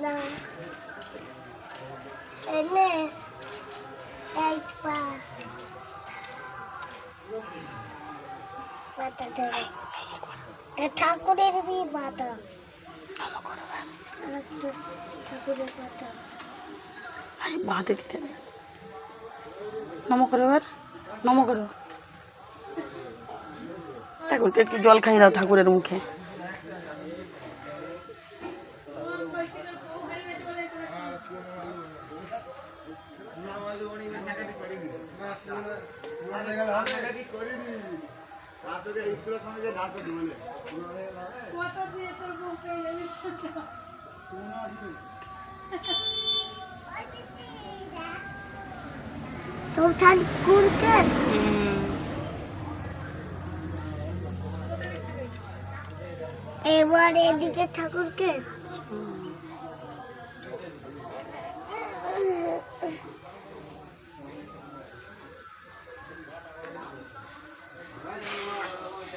না এনে এক পা মাথা ধরে ঠাকুরের মাথা ঠাকুরের মাথা বাঁধে দিতে নেই। নম করো এবার, নম করো। ঠাকুরকে একটু জল খাইয়ে দাও ঠাকুরের মুখে। সব ঠাকুরকে এবার এদিকে ঠাকুরকে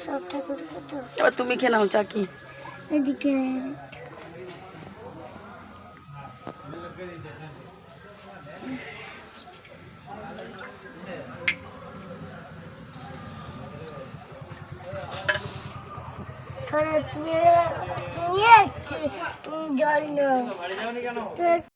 সব ঠাকুরকে তো এবার তুমি খেয়ে নাও চাকি। এদিকে তুমি জল নাও।